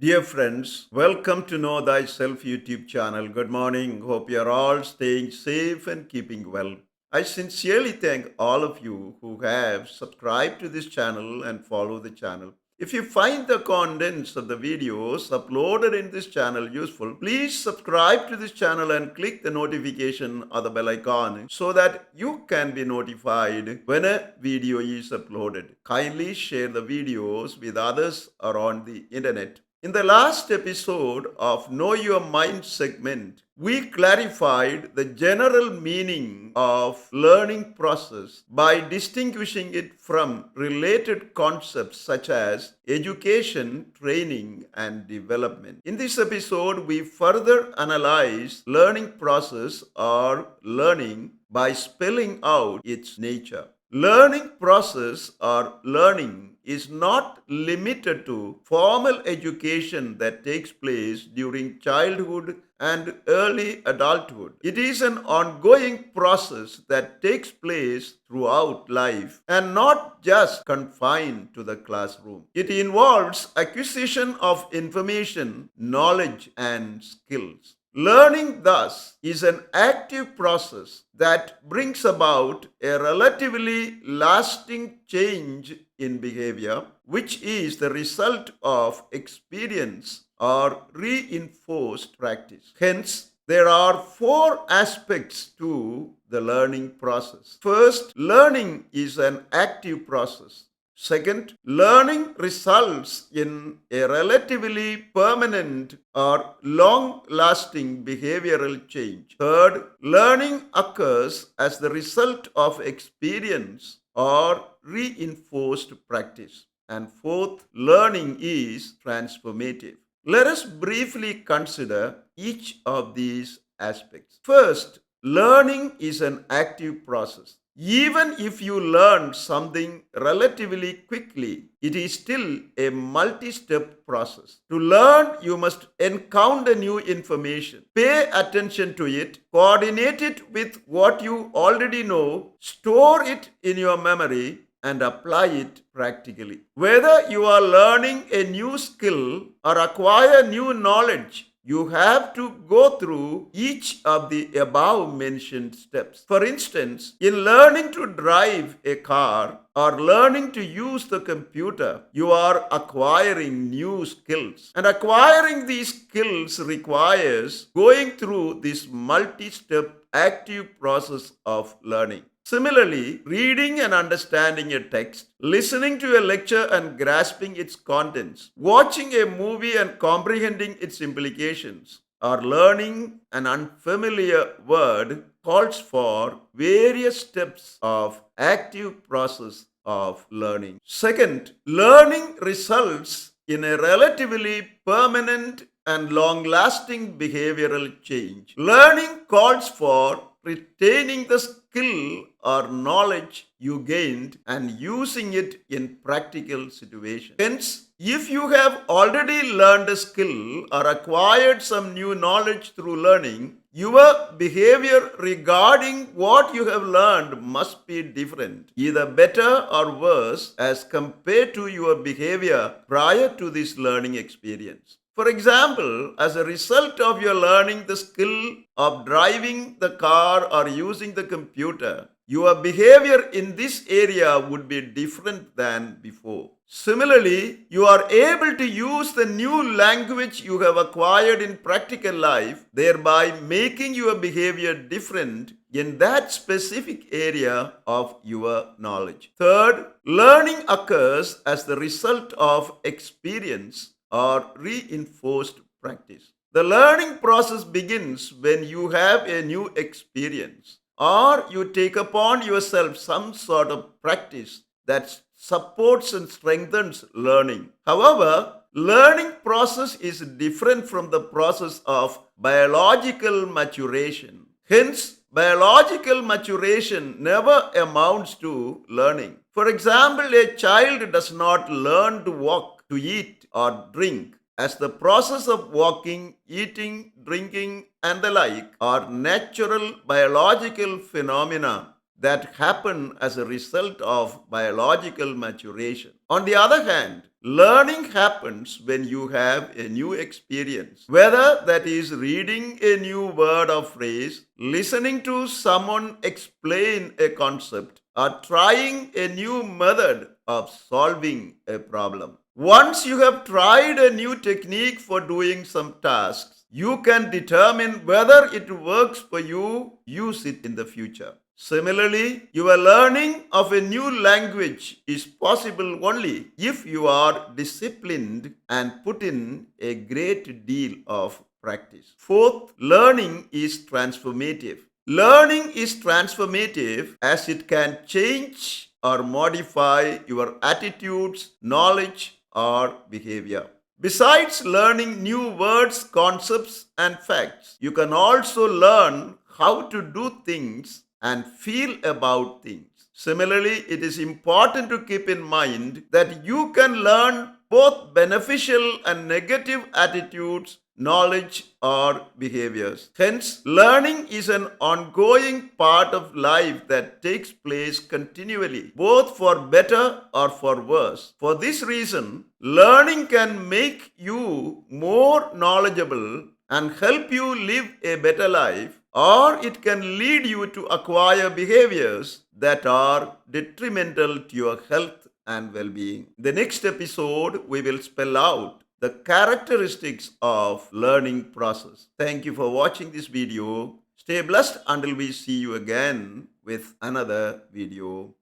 Dear friends, welcome to Know Thyself YouTube channel. Good morning. Hope you are all staying safe and keeping well. I sincerely thank all of you who have subscribed to this channel and follow the channel. If you find the contents of the videos uploaded in this channel useful, please subscribe to this channel and click the notification or the bell icon so that you can be notified when a video is uploaded. Kindly share the videos with others around the internet. In the last episode of Know Your Mind segment, we clarified the general meaning of learning process by distinguishing it from related concepts such as education, training, and development. In this episode, we further analyze learning process or learning by spelling out its nature. Learning process or learning is not limited to formal education that takes place during childhood and early adulthood. It is an ongoing process that takes place throughout life and not just confined to the classroom. It involves acquisition of information, knowledge, and skills. Learning, thus, is an active process that brings about a relatively lasting change in behavior, which is the result of experience or reinforced practice. Hence, there are four aspects to the learning process. First, learning is an active process. Second, learning results in a relatively permanent or long-lasting behavioral change. Third, learning occurs as the result of experience or reinforced practice. And fourth, learning is transformative. Let us briefly consider each of these aspects. First, learning is an active process. Even if you learn something relatively quickly, it is still a multi-step process. To learn, you must encounter new information, pay attention to it, coordinate it with what you already know, store it in your memory, and apply it practically. Whether you are learning a new skill or acquire new knowledge, you have to go through each of the above mentioned steps. For instance, in learning to drive a car or learning to use the computer, you are acquiring new skills. And acquiring these skills requires going through this multi-step active process of learning. Similarly, reading and understanding a text, listening to a lecture and grasping its contents, watching a movie and comprehending its implications, or learning an unfamiliar word calls for various steps of active process of learning. Second, learning results in a relatively permanent and long-lasting behavioral change. Learning calls for retaining the skill or knowledge you gained and using it in practical situations. Hence, if you have already learned a skill or acquired some new knowledge through learning, your behavior regarding what you have learned must be different, either better or worse, as compared to your behavior prior to this learning experience. For example, as a result of your learning the skill of driving the car or using the computer, your behavior in this area would be different than before. Similarly, you are able to use the new language you have acquired in practical life, thereby making your behavior different in that specific area of your knowledge. Third, learning occurs as the result of experience or reinforced practice. The learning process begins when you have a new experience or you take upon yourself some sort of practice that supports and strengthens learning. However, learning process is different from the process of biological maturation. Hence, biological maturation never amounts to learning. For example, a child does not learn to walk, to eat, or drink, as the process of walking, eating, drinking, and the like are natural biological phenomena that happen as a result of biological maturation. On the other hand, learning happens when you have a new experience, whether that is reading a new word or phrase, listening to someone explain a concept, or trying a new method of solving a problem. Once you have tried a new technique for doing some tasks, you can determine whether it works for you, use it in the future. Similarly, your learning of a new language is possible only if you are disciplined and put in a great deal of practice. Fourth, learning is transformative. Learning is transformative as it can change or modify your attitudes, knowledge, or behavior. Besides learning new words, concepts, and facts, you can also learn how to do things and feel about things. Similarly, it is important to keep in mind that you can learn both beneficial and negative attitudes, knowledge, or behaviors. Hence, learning is an ongoing part of life that takes place continually, both for better or for worse. For this reason, learning can make you more knowledgeable and help you live a better life, or it can lead you to acquire behaviors that are detrimental to your health and well being. The next episode, we will spell out the characteristics of learning process. Thank you for watching this video. Stay blessed until we see you again with another video.